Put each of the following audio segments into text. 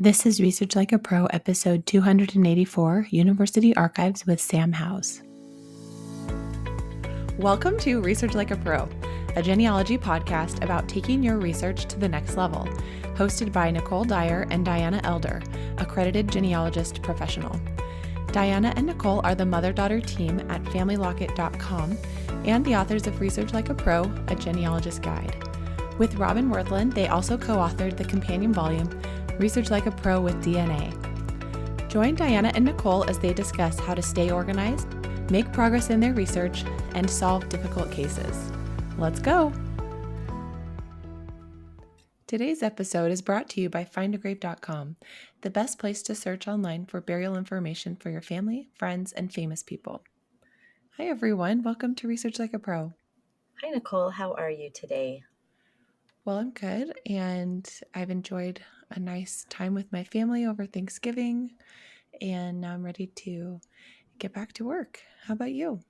This is Research Like a Pro, episode 284, University Archives with Sam Howes. Welcome to Research Like a Pro, a genealogy podcast about taking your research to the next level, hosted by Nicole Dyer and Diana Elder, accredited genealogist professional. Diana and Nicole are the mother-daughter team at FamilyLocket.com and the authors of Research Like a Pro, a genealogist guide. With Robin Worthland, they also co-authored the companion volume, Research Like a Pro with DNA. Join Diana and Nicole as they discuss how to stay organized, make progress in their research, and solve difficult cases. Let's go! Today's episode is brought to you by findagrave.com, the best place to search online for burial information for your family, friends, and famous people. Hi everyone, welcome to Research Like a Pro. Hi Nicole, how are you today? Well, I'm good, and I've enjoyed a nice time with my family over Thanksgiving, and now I'm ready to get back to work. How about you?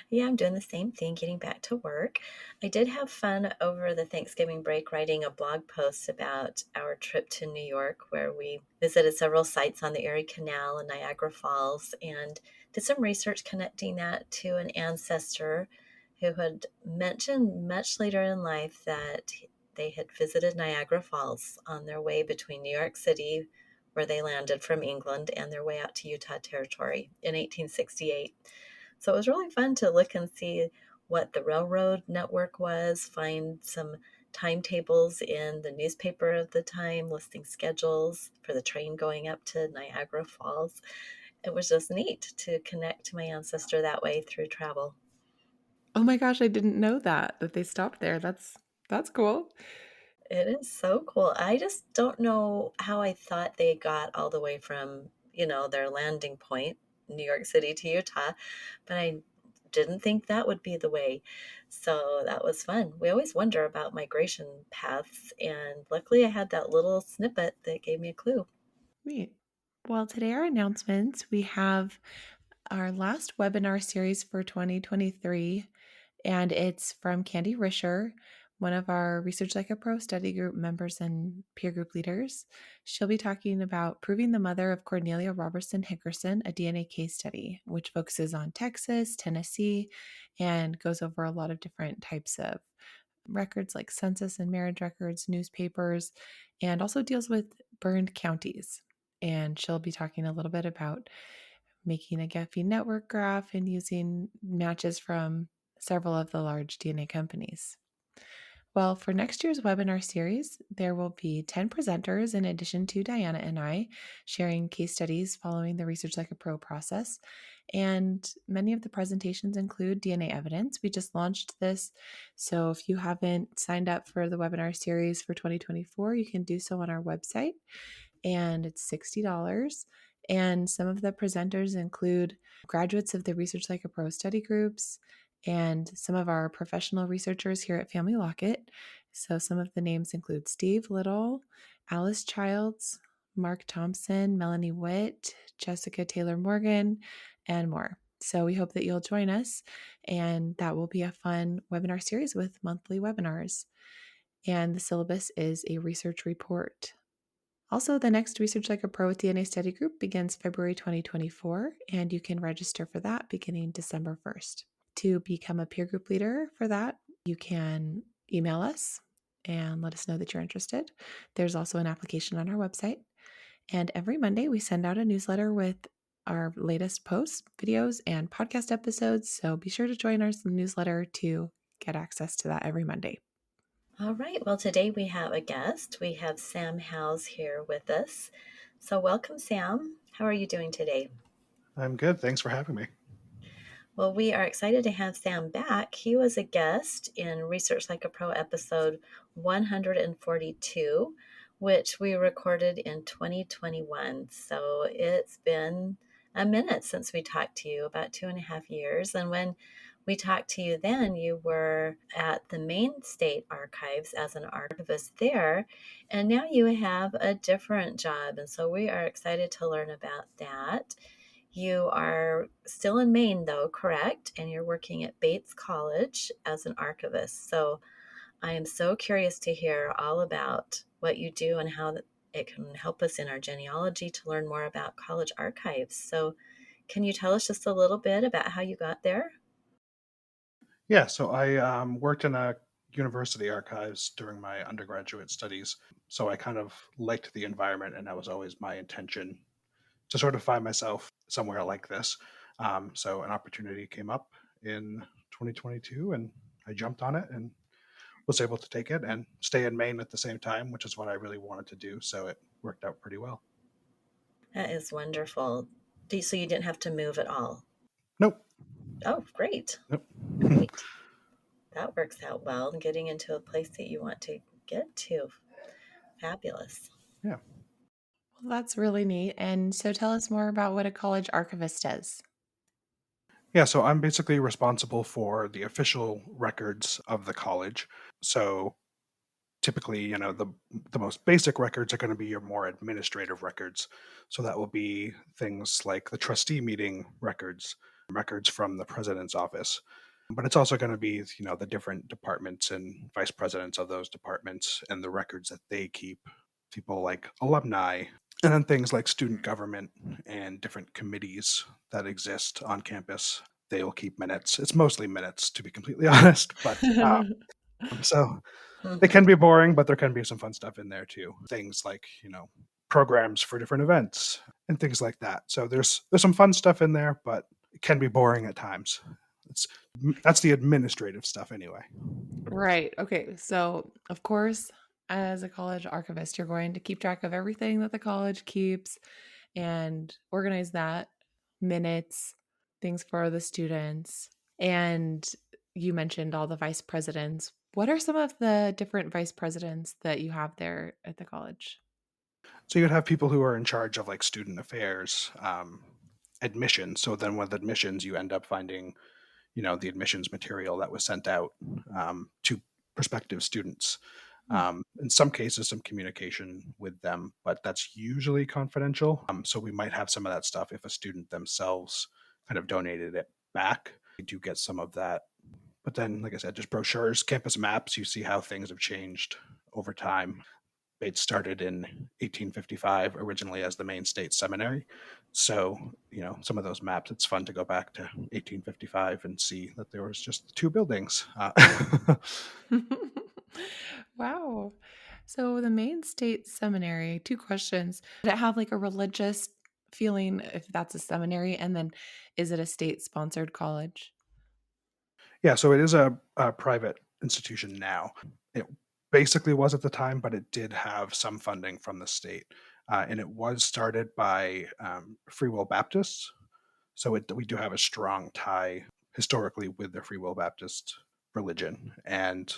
Yeah, I'm doing the same thing, getting back to work. I did have fun over the Thanksgiving break writing a blog post about our trip to New York, where we visited several sites on the Erie Canal and Niagara Falls and did some research connecting that to an ancestor who had mentioned much later in life that they had visited Niagara Falls on their way between New York City, where they landed from England, and their way out to Utah Territory in 1868. So it was really fun to look and see what the railroad network was, find some timetables in the newspaper of the time, listing schedules for the train going up to Niagara Falls. It was just neat to connect to my ancestor that way through travel. Oh my gosh, I didn't know that they stopped there. That's cool. It is so cool. I just don't know how I thought they got all the way from, their landing point, New York City to Utah, but I didn't think that would be the way. So that was fun. We always wonder about migration paths, and luckily I had that little snippet that gave me a clue. Neat. Well, today our announcements, we have our last webinar series for 2023, and it's from Candy Risher, one of our Research Like a Pro study group members and peer group leaders. She'll be talking about Proving the Mother of Cornelia Robertson Hickerson, a DNA case study, which focuses on Texas, Tennessee, and goes over a lot of different types of records like census and marriage records, newspapers, and also deals with burned counties. And she'll be talking a little bit about making a Gephi network graph and using matches from several of the large DNA companies. Well, for next year's webinar series, there will be 10 presenters in addition to Diana and I sharing case studies following the Research Like a Pro process. And many of the presentations include DNA evidence. We just launched this. So if you haven't signed up for the webinar series for 2024, you can do so on our website. And it's $60. And some of the presenters include graduates of the Research Like a Pro study groups and some of our professional researchers here at Family Locket. So some of the names include Steve Little, Alice Childs, Mark Thompson, Melanie Witt, Jessica Taylor Morgan, and more. So we hope that you'll join us, and that will be a fun webinar series with monthly webinars. And the syllabus is a research report. Also, the next Research Like a Pro with DNA study group begins February 2024, and you can register for that beginning December 1st. To become a peer group leader for that, you can email us and let us know that you're interested. There's also an application on our website. And every Monday, we send out a newsletter with our latest posts, videos, and podcast episodes. So be sure to join our newsletter to get access to that every Monday. All right. Well, today we have a guest. We have Sam Howes here with us. So welcome, Sam. How are you doing today? I'm good. Thanks for having me. Well, we are excited to have Sam back. He was a guest in Research Like a Pro episode 142, which we recorded in 2021. So it's been a minute since we talked to you, about 2.5 years. And when we talked to you then, you were at the Maine State Archives as an archivist there. And now you have a different job. And so we are excited to learn about that. You are still in Maine, though, correct? And you're working at Bates College as an archivist. So I am so curious to hear all about what you do and how it can help us in our genealogy to learn more about college archives. So, can you tell us just a little bit about how you got there? Yeah, so I worked in a university archives during my undergraduate studies. So I kind of liked the environment, and that was always my intention to sort of find myself somewhere like this. So an opportunity came up in 2022, and I jumped on it and was able to take it and stay in Maine at the same time, which is what I really wanted to do. So it worked out pretty well. That is wonderful. So, you didn't have to move at all? Nope. Oh, great. Nope. Great. That works out well, getting into a place that you want to get to. Fabulous. Yeah. Well, that's really neat. And so tell us more about what a college archivist does. Yeah, so I'm basically responsible for the official records of the college. So typically, the most basic records are going to be your more administrative records. So that will be things like the trustee meeting records, records from the president's office. But it's also going to be, the different departments and vice presidents of those departments and the records that they keep, people like alumni, and then things like student government and different committees that exist on campus. They will keep minutes. It's mostly minutes, to be completely honest. But so they Mhm. can be boring, but there can be some fun stuff in there too. Things like, programs for different events and things like that. So there's some fun stuff in there, but it can be boring at times. It's that's the administrative stuff anyway. Right. Okay. So, of course, as a college archivist, you're going to keep track of everything that the college keeps and organize that, minutes, things for the students. And you mentioned all the vice presidents. What are some of the different vice presidents that you have there at the college? So you'd have people who are in charge of like student affairs, admissions. So then with admissions, you end up finding, the admissions material that was sent out to prospective students. Hmm. In some cases, some communication with them, but that's usually confidential. So we might have some of that stuff if a student themselves kind of donated it back. We do get some of that. But then, like I said, just brochures, campus maps, you see how things have changed over time. It started in 1855, originally as the Maine State Seminary. So, some of those maps, it's fun to go back to 1855 and see that there was just two buildings. Wow. So the Maine State Seminary, two questions. Did it have like a religious feeling if that's a seminary? And then is it a state sponsored college? Yeah, so it is a private institution now. It basically was at the time, but it did have some funding from the state. And it was started by Free Will Baptists. So we do have a strong tie historically with the Free Will Baptist religion. And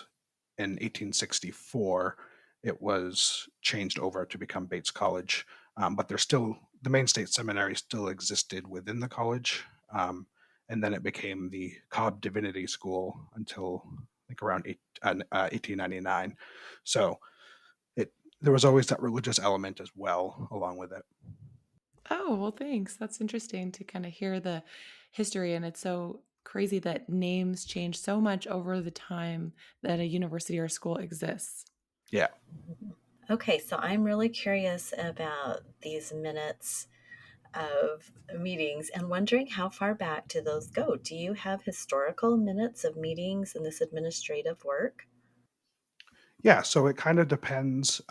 in 1864, it was changed over to become Bates College. But there's still the Maine State Seminary still existed within the college. And then it became the Cobb Divinity School until like around 1899. So it there was always that religious element as well along with it. Oh, well, thanks. That's interesting to kind of hear the history. And it's so crazy that names change so much over the time that a university or school exists. Yeah. Okay, so I'm really curious about these minutes of meetings and wondering how far back do those go? Do you have historical minutes of meetings in this administrative work? Yeah. So it kind of depends.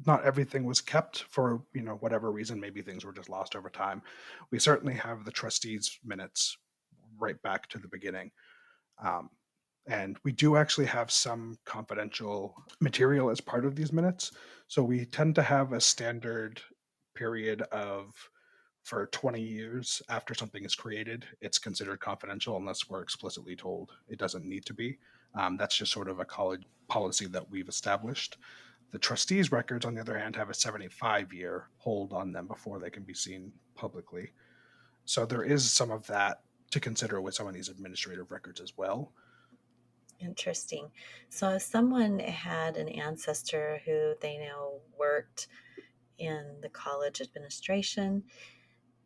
Not everything was kept for whatever reason. Maybe things were just lost over time. We certainly have the trustees minutes right back to the beginning. um, and we do actually have some confidential material as part of these minutes. So we tend to have a standard period of, for 20 years after something is created, it's considered confidential unless we're explicitly told it doesn't need to be. That's just sort of a college policy that we've established. The trustees' records, on the other hand, have a 75-year hold on them before they can be seen publicly. So there is some of that to consider with some of these administrative records as well. Interesting. So, if someone had an ancestor who they know worked in the college administration,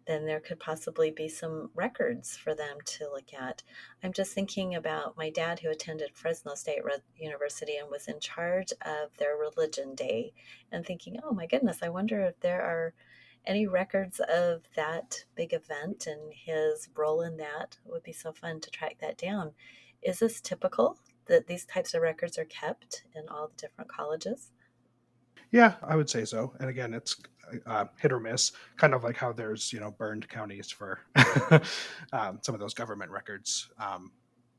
then there could possibly be some records for them to look at. I'm just thinking about my dad who attended Fresno State University and was in charge of their religion day, and thinking, oh my goodness, I wonder if there are any records of that big event and his role in that. It would be so fun to track that down. Is this typical that these types of records are kept in all the different colleges? Yeah, I would say so. And again, it's hit or miss, kind of like how there's burned counties for some of those government records.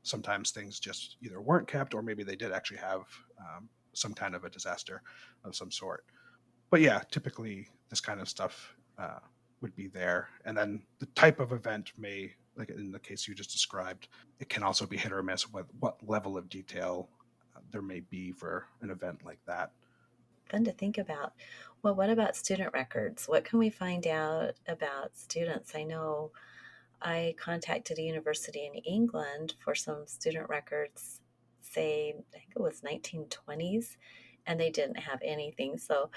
Sometimes things just either weren't kept, or maybe they did actually have some kind of a disaster of some sort. But yeah, typically this kind of stuff would be there. And then the type of event may, like in the case you just described, it can also be hit or miss with what level of detail there may be for an event like that. Fun to think about. Well, what about student records? What can we find out about students? I know I contacted a university in England for some student records, say, I think it was 1920s, and they didn't have anything. So,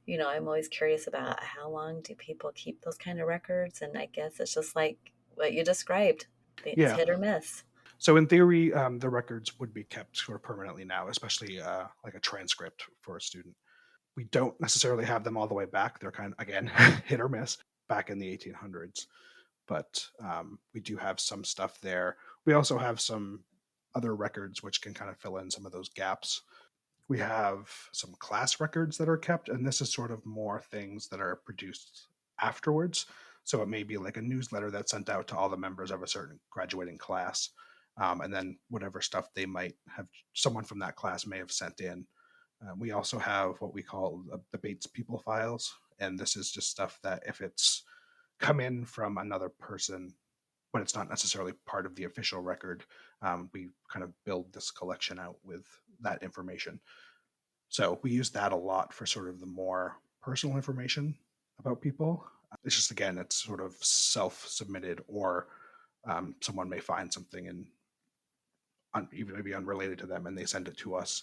I'm always curious about how long do people keep those kind of records? And I guess it's just like what you described. It's Yeah. hit or miss. So in theory, the records would be kept sort of permanently now, especially like a transcript for a student. We don't necessarily have them all the way back. They're kind of, again, hit or miss back in the 1800s. But we do have some stuff there. We also have some other records which can kind of fill in some of those gaps. We have some class records that are kept, and this is sort of more things that are produced afterwards. So it may be like a newsletter that's sent out to all the members of a certain graduating class, and then whatever stuff they might have, someone from that class may have sent in. We also have what we call the Bates People files, and this is just stuff that if it's come in from another person, but it's not necessarily part of the official record, we kind of build this collection out with that information. So we use that a lot for sort of the more personal information about people. It's just, again, it's sort of self submitted, or someone may find something and even maybe unrelated to them and they send it to us.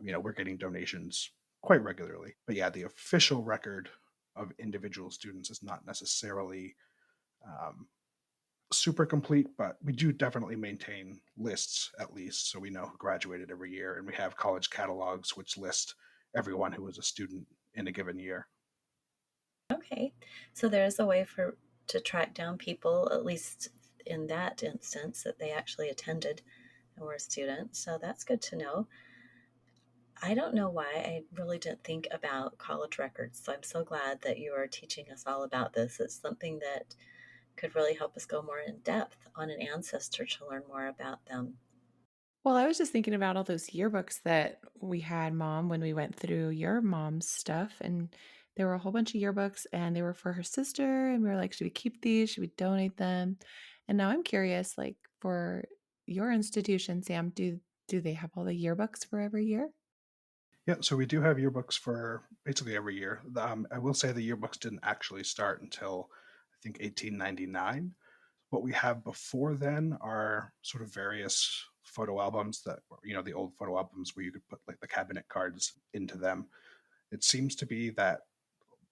We're getting donations quite regularly. But yeah, the official record of individual students is not necessarily um, super complete, but we do definitely maintain lists at least, so we know who graduated every year, and we have college catalogs which list everyone who was a student in a given year. Okay. So there's a way for to track down people, at least in that instance, that they actually attended and were a student. So that's good to know. I don't know why I really didn't think about college records. So I'm so glad that you are teaching us all about this. It's something that could really help us go more in depth on an ancestor to learn more about them. Well, I was just thinking about all those yearbooks that we had, Mom, when we went through your mom's stuff. And there were a whole bunch of yearbooks, and they were for her sister. And we were like, should we keep these? Should we donate them? And now I'm curious, like for your institution, Sam, do they have all the yearbooks for every year? Yeah, so we do have yearbooks for basically every year. I will say the yearbooks didn't actually start until I think 1899. What we have before then are sort of various photo albums that, the old photo albums where you could put like the cabinet cards into them. It seems to be that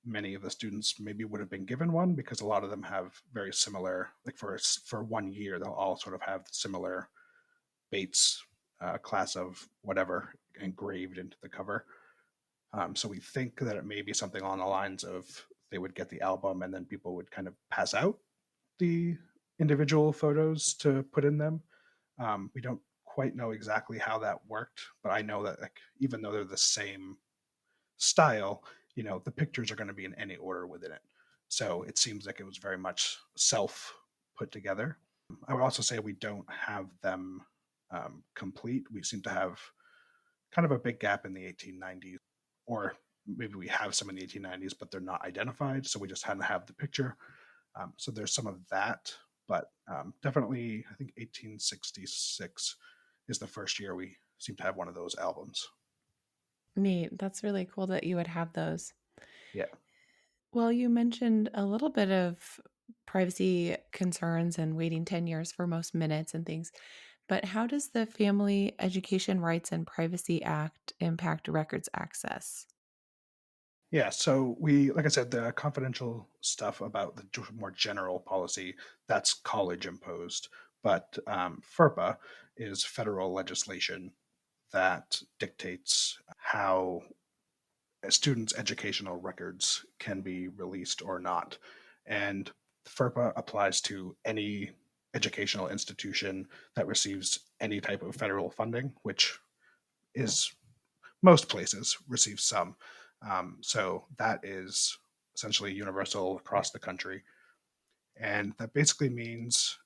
many of the students maybe would have been given one because a lot of them have very similar, like for 1 year they'll all sort of have similar Bates class of whatever engraved into the cover. So we think that it may be something along the lines of they would get the album and then people would kind of pass out the individual photos to put in them. We don't quite know exactly how that worked, but I know that, like, even though they're the same style, the pictures are going to be in any order within it. So it seems like it was very much self put together. I would also say we don't have them complete. We seem to have kind of a big gap in the 1890s, or maybe we have some in the 1890s, but they're not identified. So we just hadn't have the picture. So there's some of that, but definitely, I think 1866 is the first year we seem to have one of those albums. Neat. That's really cool that you would have those. Yeah. Well, you mentioned a little bit of privacy concerns and waiting 10 years for most minutes and things, but how does the Family Education Rights and Privacy Act impact records access? Yeah, so like I said, the confidential stuff about the more general policy, that's college imposed. But FERPA is federal legislation that dictates how a student's educational records can be released or not. And FERPA applies to any educational institution that receives any type of federal funding, which is most places receive some. So that is essentially universal across the country. And that basically means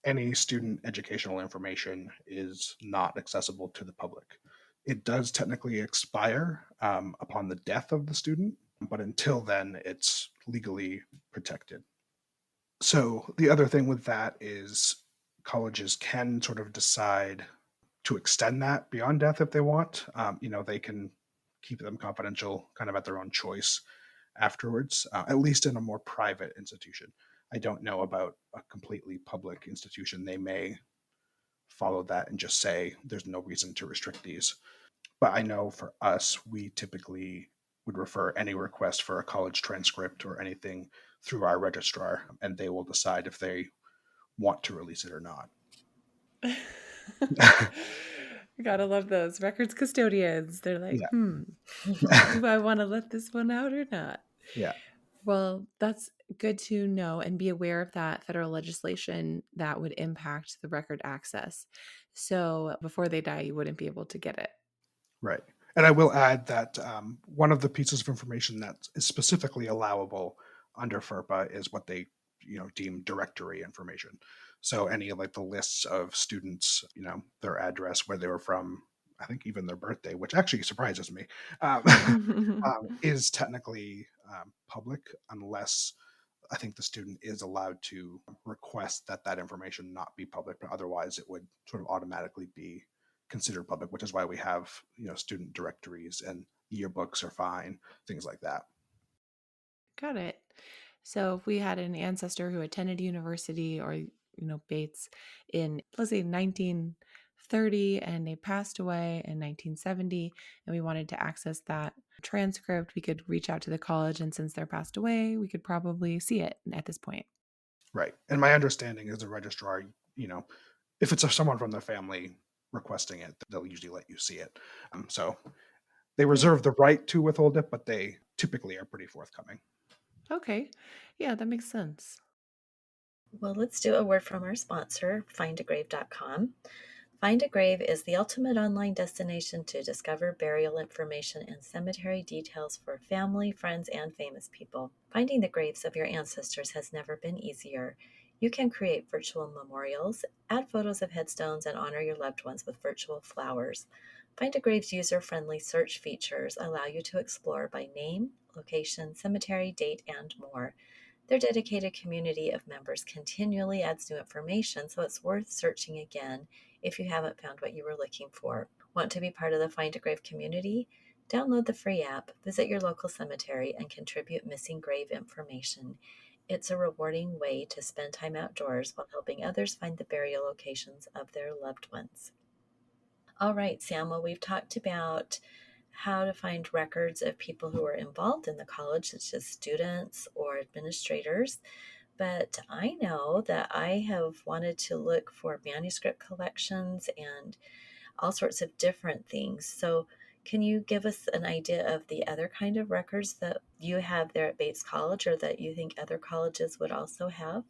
any student educational information is not accessible to the public. It does technically expire upon the death of the student, but until then, it's legally protected. So the other thing with that is colleges can sort of decide to extend that beyond death if they want. They can keep them confidential kind of at their own choice afterwards, at least in a more private institution. I don't know about a completely public institution. They may follow that and just say there's no reason to restrict these. But I know for us, we typically would refer any request for a college transcript or anything through our registrar, and they will decide if they want to release it or not. Gotta love those records custodians. They're like, Yeah. do I want to let this one out or not? Yeah. Well, that's good to know and be aware of that federal legislation that would impact the record access. So before they die, you wouldn't be able to get it. Right. And I will add that one of the pieces of information that is specifically allowable under FERPA is what they deem directory information. So any of like the lists of students, their address, where they were from, I think even their birthday, which actually surprises me, um, is technically public unless I think the student is allowed to request that that information not be public, but otherwise it would sort of automatically be considered public, which is why we have student directories and yearbooks are fine, things like that. Got it. So if we had an ancestor who attended university or, Bates in, let's say, 1930 and they passed away in 1970, and we wanted to access that transcript, we could reach out to the college. And since they're passed away, we could probably see it at this point. Right. And my understanding is the registrar, if it's someone from the family requesting it, they'll usually let you see it. So they Yeah. reserve the right to withhold it, but they typically are pretty forthcoming. Okay. Yeah, that makes sense. Well, let's do a word from our sponsor, findagrave.com. Find a Grave is the ultimate online destination to discover burial information and cemetery details for family, friends, and famous people. Finding the graves of your ancestors has never been easier. You can create virtual memorials, add photos of headstones, and honor your loved ones with virtual flowers. Find a Grave's user friendly search features allow you to explore by name, location, cemetery, date, and more. Their dedicated community of members continually adds new information, so it's worth searching again if you haven't found what you were looking for. Want to be part of the Find a Grave community? Download the free app, visit your local cemetery, and contribute missing grave information. It's a rewarding way to spend time outdoors while helping others find the burial locations of their loved ones. All right, Sam, well, we've talked about how to find records of people who are involved in the college, such as students or administrators. But I know that I have wanted to look for manuscript collections and all sorts of different things. So, can you give us an idea of the other kind of records that you have there at Bates College or that you think other colleges would also have?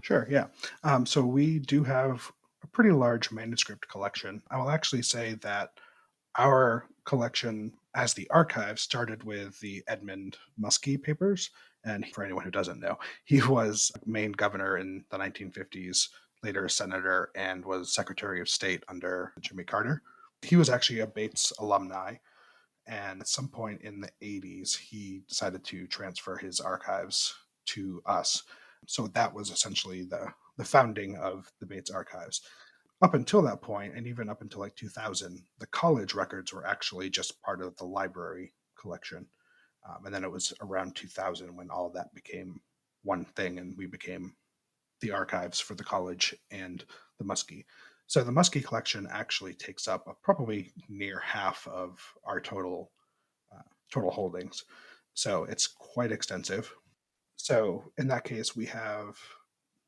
Sure, yeah. So we do have a pretty large manuscript collection. I will actually say that our collection as the archive started with the Edmund Muskie papers. And for anyone who doesn't know, he was Maine governor in the 1950s, later a senator, and was Secretary of State under Jimmy Carter. He was actually a Bates alumni. And at some point in the 80s, he decided to transfer his archives to us. So that was essentially the founding of the Bates archives. Up until that point, and even up until like 2000, the college records were actually just part of the library collection. And then it was around 2000 when all of that became one thing and we became the archives for the college and the Muskie. So the Muskie collection actually takes up probably near half of our total total holdings. So it's quite extensive. So in that case, we have,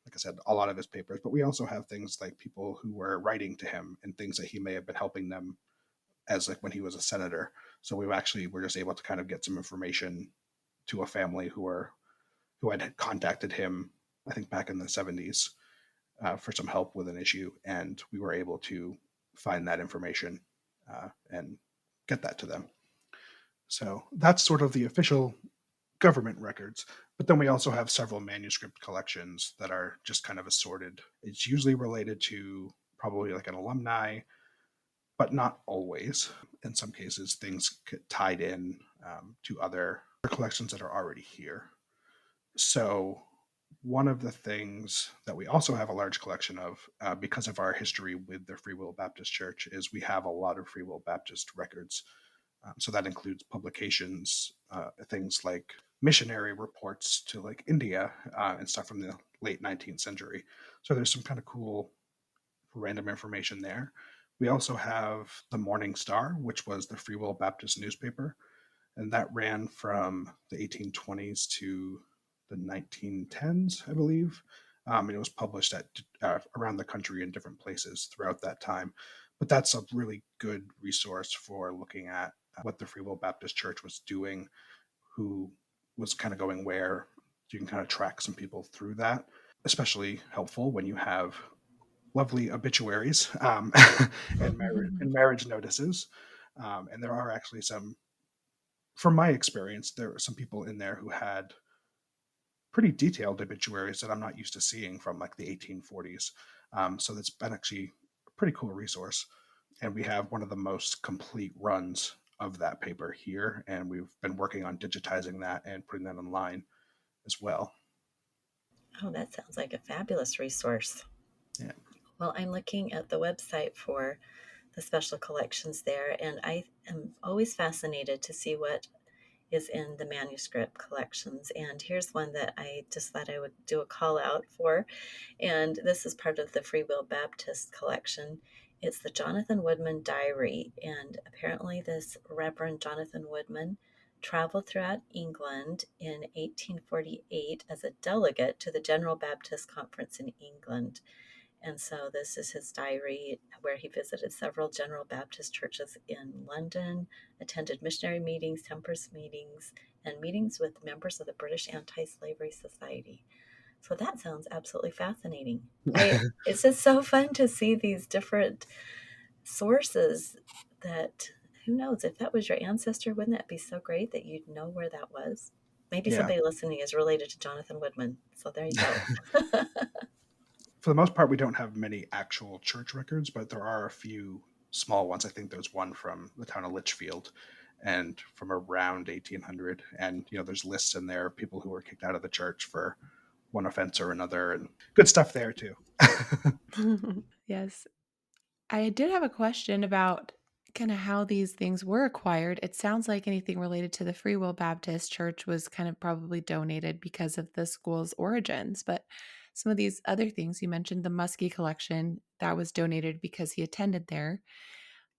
like I said, a lot of his papers, but we also have things like people who were writing to him and things that he may have been helping them as like when he was a senator. So we're just able to kind of get some information to a family who had contacted him, I think back in the 70s, for some help with an issue, and we were able to find that information and get that to them. So that's sort of the official government records. But then we also have several manuscript collections that are just kind of assorted. It's usually related to probably like an alumni, but not always. In some cases, things get tied in to other collections that are already here. So, one of the things that we also have a large collection of, because of our history with the Free Will Baptist Church, is we have a lot of Free Will Baptist records. So that includes publications, things like missionary reports to like India and stuff from the late 19th century. So there's some kind of cool random information there. We also have the Morning Star, which was the Free Will Baptist newspaper, and that ran from the 1820s to the 1910s, I believe. And it was published at around the country in different places throughout that time. But that's a really good resource for looking at what the Free Will Baptist Church was doing, who was kind of going where. So you can kind of track some people through that. Especially helpful when you have lovely obituaries and marriage notices. And there are actually some, from my experience, there were some people in there who had pretty detailed obituaries that I'm not used to seeing from like the 1840s. So that's been actually a pretty cool resource. And we have one of the most complete runs of that paper here. And we've been working on digitizing that and putting that online as well. Oh, that sounds like a fabulous resource. Yeah. Well, I'm looking at the website for the special collections there, and I am always fascinated to see what is in the manuscript collections. And here's one that I just thought I would do a call out for. And this is part of the Free Will Baptist collection. It's the Jonathan Woodman Diary. And apparently, this Reverend Jonathan Woodman traveled throughout England in 1848 as a delegate to the General Baptist Conference in England. And so this is his diary where he visited several General Baptist churches in London, attended missionary meetings, temperance meetings, and meetings with members of the British Anti Slavery Society. So that sounds absolutely fascinating. It's just so fun to see these different sources that who knows if that was your ancestor, wouldn't that be so great that you'd know where that was? Maybe Yeah. somebody listening is related to Jonathan Woodman. So there you go. For the most part, we don't have many actual church records, but there are a few small ones. I think there's one from the town of Litchfield and from around 1800. And, there's lists in there of people who were kicked out of the church for one offense or another, and good stuff there too. Yes. I did have a question about kind of how these things were acquired. It sounds like anything related to the Free Will Baptist Church was kind of probably donated because of the school's origins. But some of these other things, you mentioned the Muskie collection, that was donated because he attended there.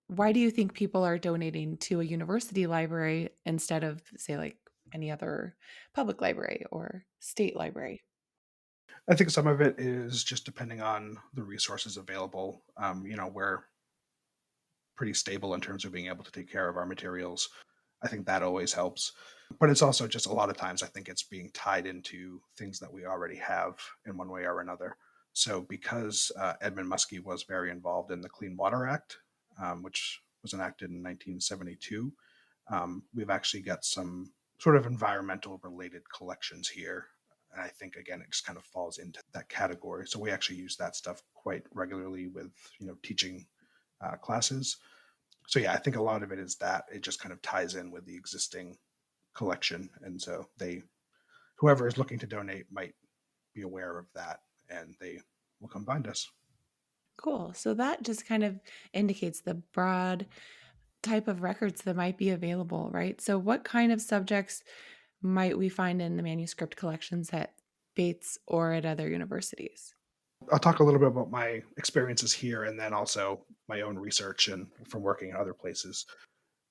Why do you think people are donating to a university library instead of, say, like any other public library or state library? I think some of it is just depending on the resources available. We're pretty stable in terms of being able to take care of our materials. I think that always helps. But it's also just a lot of times I think it's being tied into things that we already have in one way or another. So because Edmund Muskie was very involved in the Clean Water Act, which was enacted in 1972, we've actually got some sort of environmental related collections here. And I think again it just kind of falls into that category. So we actually use that stuff quite regularly with teaching classes. So yeah, I think a lot of it is that it just kind of ties in with the existing collection, and so whoever is looking to donate might be aware of that, and they will come find us. Cool. So that just kind of indicates the broad type of records that might be available, right? So, what kind of subjects might we find in the manuscript collections at Bates or at other universities? I'll talk a little bit about my experiences here, and then also my own research and from working in other places.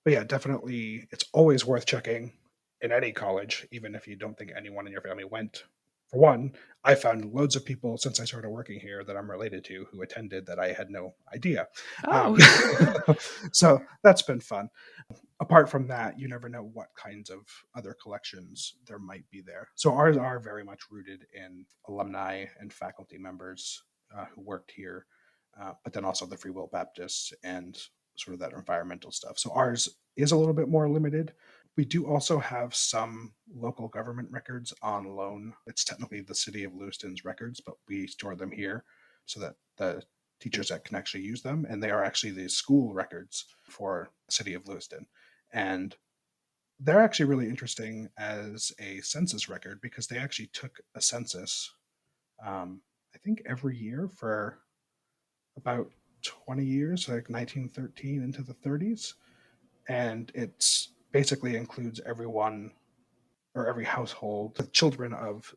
But yeah, definitely, it's always worth checking in any college, even if you don't think anyone in your family went. For one, I found loads of people since I started working here that I'm related to who attended that I had no idea. Um, Oh, so that's been fun. Apart from that, you never know what kinds of other collections there might be there. So ours are very much rooted in alumni and faculty members who worked here, but then also the Free Will Baptists and sort of that environmental stuff. So ours is a little bit more limited. We do also have some local government records on loan. It's technically the city of Lewiston's records, but we store them here so that the teachers that can actually use them, and they are actually the school records for the city of Lewiston. And they're actually really interesting as a census record because they actually took a census, I think, every year for about 20 years, like 1913 into the 30s. And it's basically includes everyone or every household with children of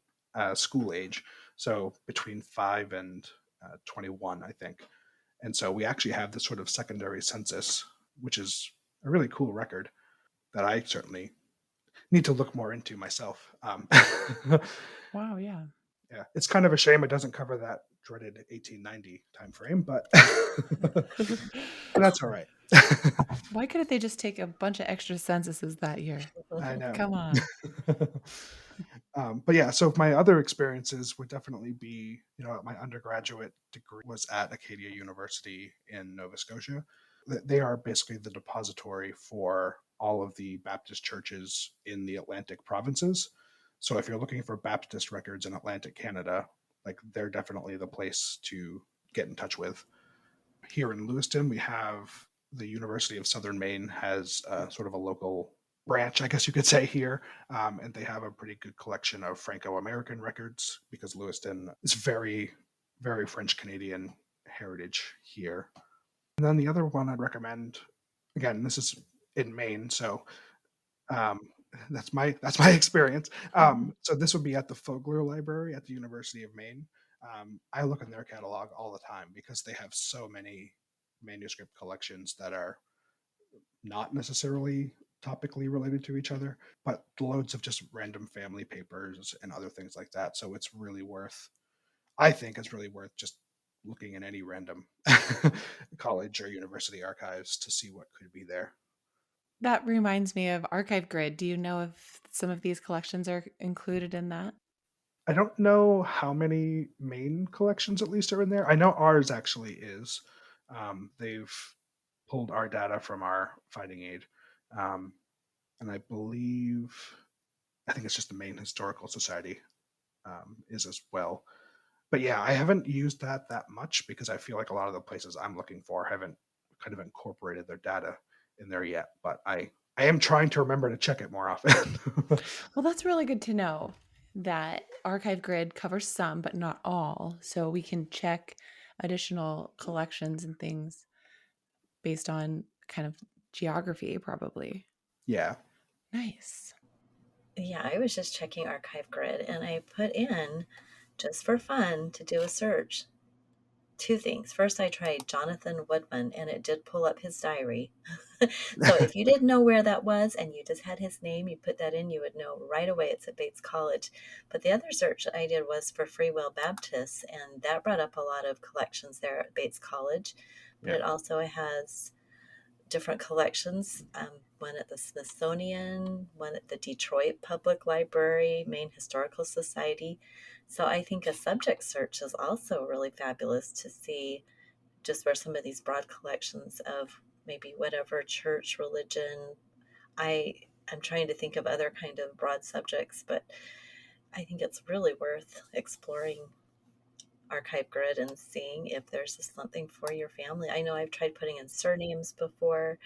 school age. So between 5 and 21, I think. And so we actually have this sort of secondary census, which is a really cool record that I certainly need to look more into myself. wow, yeah. Yeah, it's kind of a shame it doesn't cover that dreaded 1890 time frame, but but that's all right. Why couldn't they just take a bunch of extra censuses that year? I know. Come on. But yeah, so my other experiences would definitely be, my undergraduate degree was at Acadia University in Nova Scotia. They are basically the depository for all of the Baptist churches in the Atlantic provinces. So if you're looking for Baptist records in Atlantic Canada, like they're definitely the place to get in touch with. Here in Lewiston, we have the University of Southern Maine has sort of a local branch, I guess you could say here, and they have a pretty good collection of Franco-American records because Lewiston is very, very French Canadian heritage here. And then the other one I'd recommend, again, this is in Maine, so um, that's my experience. Mhm. So this would be at the Fogler Library at the University of Maine. I look in their catalog all the time because they have so many manuscript collections that are not necessarily topically related to each other, but loads of just random family papers and other things like that. So it's really worth, I think it's really worth just looking in any random college or university archives to see what could be there. That reminds me of Archive Grid. Do you know if some of these collections are included in that? I don't know how many main collections at least are in there. I know ours actually is. They've pulled our data from our finding aid. Um, and I think it's just the Maine Historical Society is as well. But yeah, I haven't used that much because I feel like a lot of the places I'm looking for haven't kind of incorporated their data in there yet. But I am trying to remember to check it more often. Well, that's really good to know that Archive Grid covers some, but not all. So we can check additional collections and things based on kind of geography, probably. Yeah. Nice. Yeah, I was just checking Archive Grid and I put in, just for fun, to do a search. Two things. First, I tried Jonathan Woodman and it did pull up his diary. So if you didn't know where that was and you just had his name, you put that in, you would know right away it's at Bates College. But the other search I did was for Free Will Baptists, and that brought up a lot of collections there at Bates College. But Yeah. it also has different collections, one at the Smithsonian, one at the Detroit Public Library, Maine Historical Society. So I think a subject search is also really fabulous to see just where some of these broad collections of maybe whatever church, religion. I I'm trying to think of other kind of broad subjects, but I think it's really worth exploring Archive Grid and seeing if there's just something for your family. I know I've tried putting in surnames before,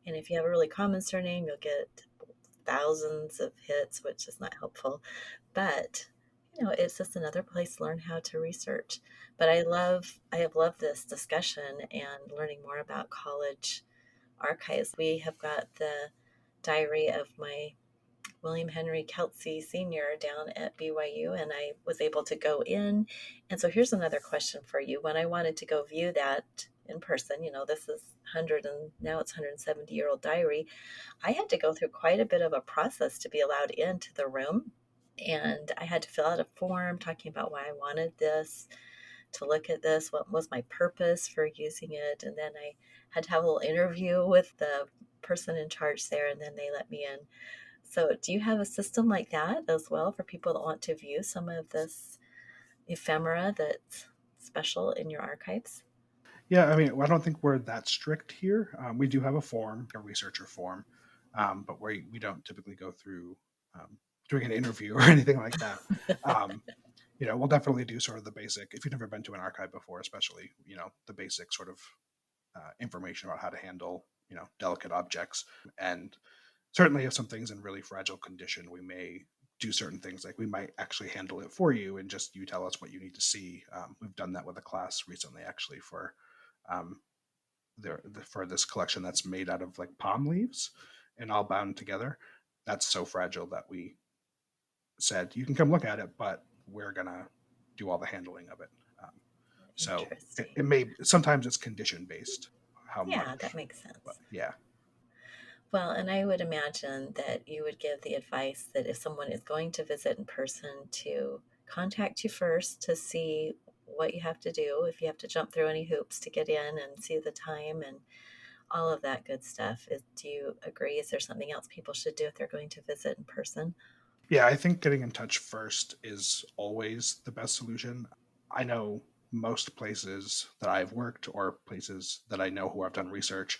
and if you have a really common surname, you'll get thousands of hits, which is not helpful. But it's just another place to learn how to research. But I have loved this discussion and learning more about college archives. We have got the diary of my William Henry Kelsey Sr. down at BYU, and I was able to go in. And so here's another question for you. When I wanted to go view that in person. This is 100 and now it's 170-year-old diary. I had to go through quite a bit of a process to be allowed into the room. And I had to fill out a form talking about why I wanted this, to look at this, what was my purpose for using it. And then I had to have a little interview with the person in charge there, and then they let me in. So, do you have a system like that as well for people that want to view some of this ephemera that's special in your archives? Yeah, I mean, I don't think we're that strict here. We do have a form, a researcher form, but we don't typically go through um, doing an interview or anything like that. Um, we'll definitely do sort of the basic. If you've never been to an archive before, especially, the basic sort of information about how to handle, delicate objects. And certainly, if something's in really fragile condition, we may do certain things. Like we might actually handle it for you and just you tell us what you need to see. We've done that with a class recently, actually, for um, for this collection that's made out of like palm leaves and all bound together. That's so fragile that we said you can come look at it, but we're gonna do all the handling of it. Um, so it Interesting. may sometimes it's condition based how Yeah, that much, makes but sense. yeah, Well, and I would imagine that you would give the advice that if someone is going to visit in person, to contact you first to see what you have to do, if you have to jump through any hoops to get in and see the time and all of that good stuff. Do you agree? Is there something else people should do if they're going to visit in person? yeah. I think getting in touch first is always the best solution. I know most places that I've worked or places that I know who have done research,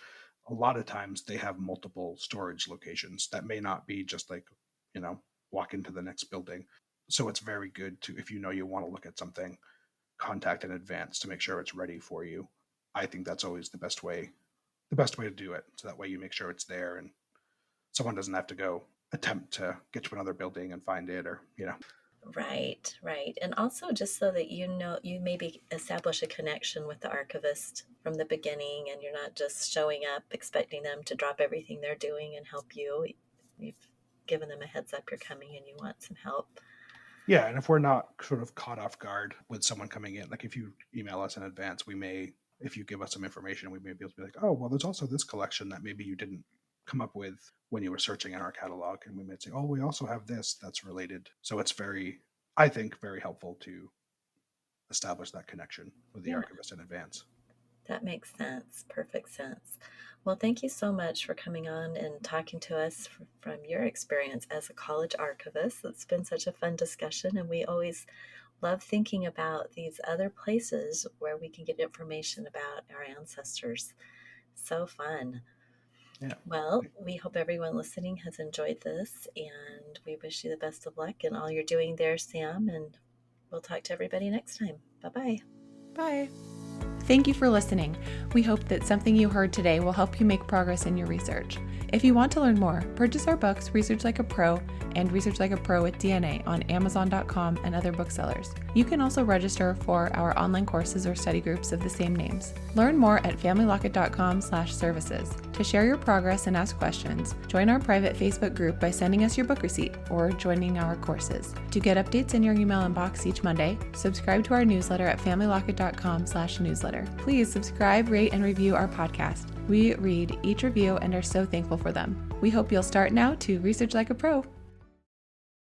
a lot of times they have multiple storage locations that may not be just like, you know, walk into the next building. So it's very good to, if you know you want to look at something, contact in advance to make sure it's ready for you. I think that's always the best way to do it. So that way you make sure it's there and someone doesn't have to go attempt to get to another building and find it or, Right, right. And also just so that you maybe establish a connection with the archivist from the beginning, and you're not just showing up expecting them to drop everything they're doing and help you. You've given them a heads up you're coming and you want some help. Yeah, and if we're not sort of caught off guard with someone coming in, like if you email us in advance, we may, if you give us some information, we may be able to be like, oh, well, there's also this collection that maybe you didn't come up with when you were searching in our catalog. And we might say, oh, we also have this that's related. So it's very, I think, very helpful to establish that connection with the Yeah, archivist in advance. that makes sense. Perfect sense. Well, thank you so much for coming on and talking to us from your experience as a college archivist. It's been such a fun discussion, and we always love thinking about these other places where we can get information about our ancestors. So fun. Yeah. Well, we hope everyone listening has enjoyed this, and we wish you the best of luck in all you're doing there, Sam. And we'll talk to everybody next time. Bye bye. Bye. Thank you for listening. We hope that something you heard today will help you make progress in your research. If you want to learn more, purchase our books, Research Like a Pro and Research Like a Pro with DNA on Amazon.com and other booksellers. You can also register for our online courses or study groups of the same names. Learn more at familylocket.com/services. To share your progress and ask questions, join our private Facebook group by sending us your book receipt or joining our courses. To get updates in your email inbox each Monday, subscribe to our newsletter at familylocket.com/newsletter. Please subscribe, rate, and review our podcast. We read each review and are so thankful for them. We hope you'll start now to research like a pro.